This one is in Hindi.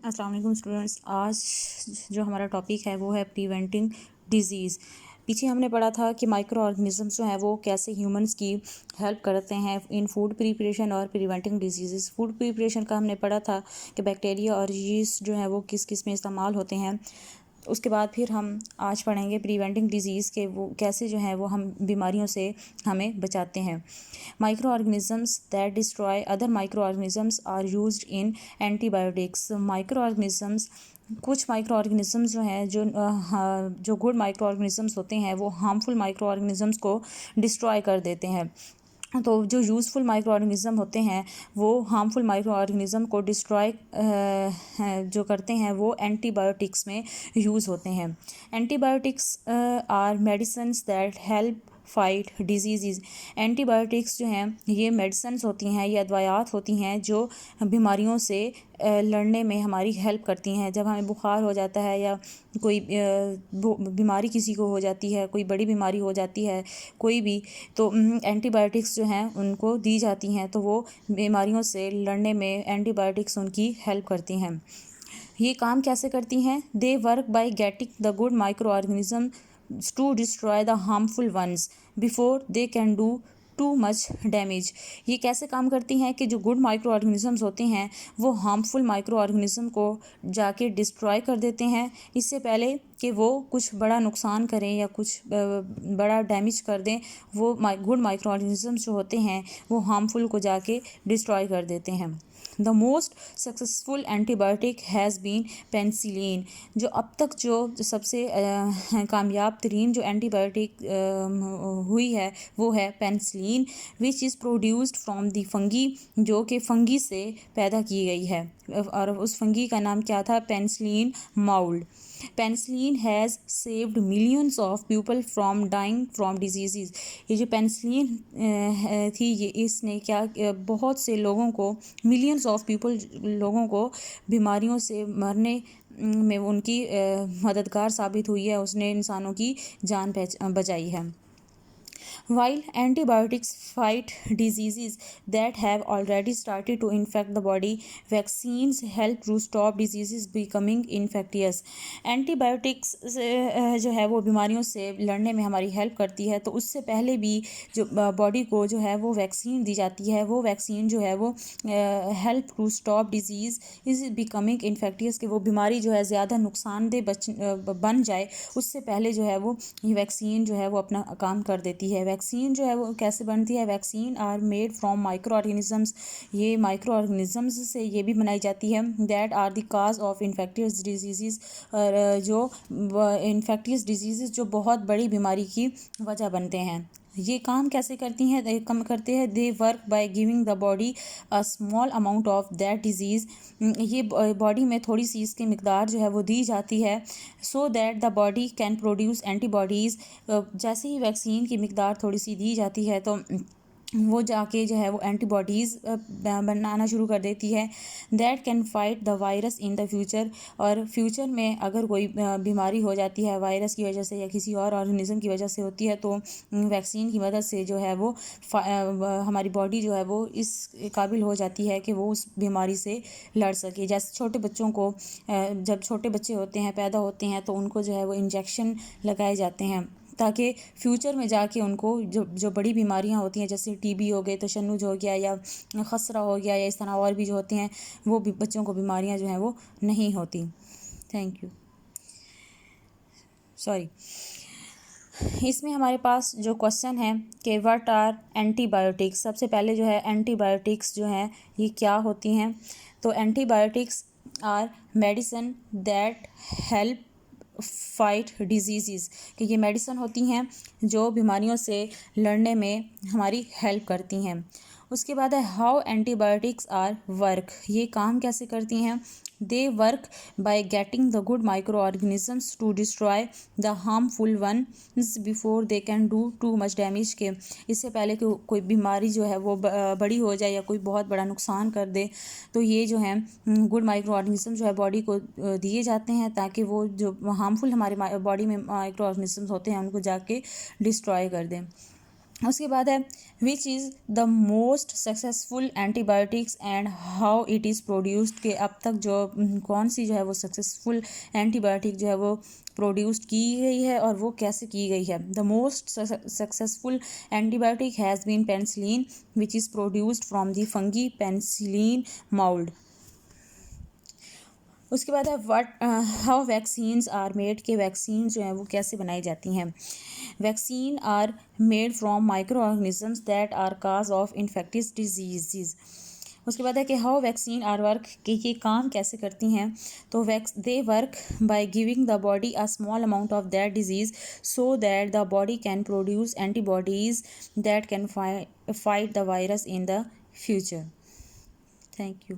अस्सलाम वालेकुम स्टूडेंट्स। आज जो हमारा टॉपिक है वो है प्रिवेंटिंग डिजीज़। पीछे हमने पढ़ा था कि माइक्रो ऑर्गेनिजम्स जो हैं वो कैसे ह्यूमंस की हेल्प करते हैं इन फूड प्रिपरेशन और प्रिवेंटिंग डिजीज़। फूड प्रिपरेशन का हमने पढ़ा था कि बैक्टीरिया और यीस्ट जो है वो किस किस में इस्तेमाल होते हैं। उसके बाद फिर हम आज पढ़ेंगे प्रिवेंटिंग डिजीज़ के वो कैसे जो है वो हम बीमारियों से हमें बचाते हैं। Microorganisms that destroy other microorganisms are used in antibiotics. Microorganisms कुछ माइक्रो ऑर्गेनिजम्स जो हैं जो गुड माइक्रो ऑर्गेनिजम्स होते हैं वो हार्मफुल माइक्रो ऑर्गेनिजम्स को डिस्ट्रॉय कर देते हैं। तो जो यूज़फुल माइक्रो ऑर्गेनिज़म होते हैं वो हार्मफुल माइक्रो ऑर्गेनिज़म को डिस्ट्रॉय जो करते हैं वो एंटीबायोटिक्स में यूज़ होते हैं। Antibiotics are medicines that help fight disease. Antibiotics जो हैं ये मेडिसिन्स होती हैं, ये अदवायात होती हैं जो बीमारियों से लड़ने में हमारी हेल्प करती हैं। जब हमें बुखार हो जाता है या कोई बीमारी किसी को हो जाती है, कोई बड़ी बीमारी हो जाती है कोई भी, तो एंटीबायोटिक्स जो हैं उनको दी जाती हैं, तो वो बीमारियों से लड़ने में एंटीबायोटिक्स उनकी हेल्प करती हैं। ये काम कैसे करती हैं? They work by getting the good microorganism to destroy the harmful ones before they can do too much damage. ये कैसे काम करती हैं कि जो गुड माइक्रो ऑर्गेनिजम्स होते हैं वो हार्मफुल माइक्रो ऑर्गेनिज्म को जाके डिस्ट्रॉय कर देते हैं इससे पहले कि वो कुछ बड़ा नुकसान करें या कुछ बड़ा डैमेज कर दें। वो गुड माइक्रो ऑर्गेनिजम्स जो होते हैं वो हार्मफुल को जाके डिस्ट्रॉय कर देते हैं। The most successful antibiotic has been penicillin. जो अब तक जो सबसे कामयाब तरीन जो एंटीबायोटिक हुई है वो है penicillin, which is produced from the fungi, जो कि फंगी से पैदा की गई है। और उस फंगी का नाम क्या था? Penicillin mould. Penicillin has saved millions of people from dying from disease. ये जो पेनिसिलिन थी ये इसने क्या बहुत से लोगों को, मिलियंस ऑफ पीपल लोगों को बीमारियों से मरने में उनकी मददगार साबित हुई है। उसने इंसानों की जान बचाई है। While antibiotics fight diseases that have already started to infect the body, vaccines help to stop diseases becoming infectious. Antibiotics जो है वो बीमारियों से लड़ने में हमारी हेल्प करती है, तो उससे पहले भी जो बॉडी को जो है वो वैक्सीन दी जाती है। वो वैक्सीन जो है वो help to stop disease is becoming infectious, कि वो बीमारी जो है ज़्यादा नुकसानदेह बन जाए उससे पहले जो है वो ये वैक्सीन जो है वो अपना काम कर देती है। वैक्सीन जो है वो कैसे बनती है? Vaccine are made from microorganisms. ये माइक्रो ऑर्गेनिजम्स से ये भी बनाई जाती है। That are the cause of infectious disease, जो इन्फेक्टियस डिजीज़ जो बहुत बड़ी बीमारी की वजह बनते हैं। ये काम कैसे करती हैं? कम करते हैं। They work by giving the body a small amount of that disease. ये बॉडी में थोड़ी सी इसकी मिकदार जो है वो दी जाती है, so that the body can produce antibodies. जैसे ही वैक्सीन की मिकदार थोड़ी सी दी जाती है तो वो जाके जो है वो एंटीबॉडीज़ बनाना शुरू कर देती है। That can fight the virus in the future. और फ्यूचर में अगर कोई बीमारी हो जाती है वायरस की वजह से या किसी और ऑर्गेनिज्म की वजह से होती है, तो वैक्सीन की मदद से जो है वो हमारी बॉडी जो है वो इस काबिल हो जाती है कि वो उस बीमारी से लड़ सके। जैसे छोटे बच्चों को जब छोटे बच्चे होते हैं, पैदा होते हैं, तो उनको जो है वो इंजेक्शन लगाए जाते हैं ताकि फ्यूचर में जाके उनको जो बड़ी बीमारियां होती हैं, जैसे टीबी हो गए, तशन्नुज हो गया या खसरा हो गया, या इस तरह और भी जो होते हैं, वो भी बच्चों को बीमारियां जो हैं वो नहीं होती। Thank you. सॉरी। इसमें हमारे पास जो क्वेश्चन है कि व्हाट आर एंटीबायोटिक्स। सबसे पहले जो है एंटीबायोटिक्स जो हैं ये क्या होती हैं? तो antibiotics are medicine that help fight disease, कि ये मेडिसिन होती हैं जो बीमारियों से लड़ने में हमारी हेल्प करती हैं। उसके बाद है हाउ एंटीबायोटिक्स आर वर्क। ये काम कैसे करती हैं? They work by getting the good microorganisms to destroy the harmful ones before they can do too much damage, के इससे पहले कि कोई बीमारी जो है वो बड़ी हो जाए या कोई बहुत बड़ा नुकसान कर दे, तो ये जो है गुड माइक्रो ऑर्गेनिज्म जो है बॉडी को दिए जाते हैं ताकि वो जो हार्मफुल हमारे बॉडी में माइक्रो ऑर्गेनिजम्स होते हैं उनको जाके डिस्ट्रॉय कर दें। उसके बाद है which is the most successful antibiotics and how it is produced, के अब तक जो कौन सी जो है वो सक्सेसफुल एंटीबायोटिक जो है वो प्रोड्यूस्ड की गई है और वो कैसे की गई है। The most successful antibiotic has been penicillin which is produced from the fungi penicillin mould. उसके बाद है what how vaccines are made, के वैक्सीन जो हैं वो कैसे बनाई जाती हैं। Vaccine are made from microorganisms that are cause of infectious disease. उसके बाद है कि हाउ वैक्सीन आर वर्क, कि ये काम कैसे करती हैं। तो दे work by giving the body a small amount of that disease so that the body can produce antibodies that can fight the virus in the future. Thank you.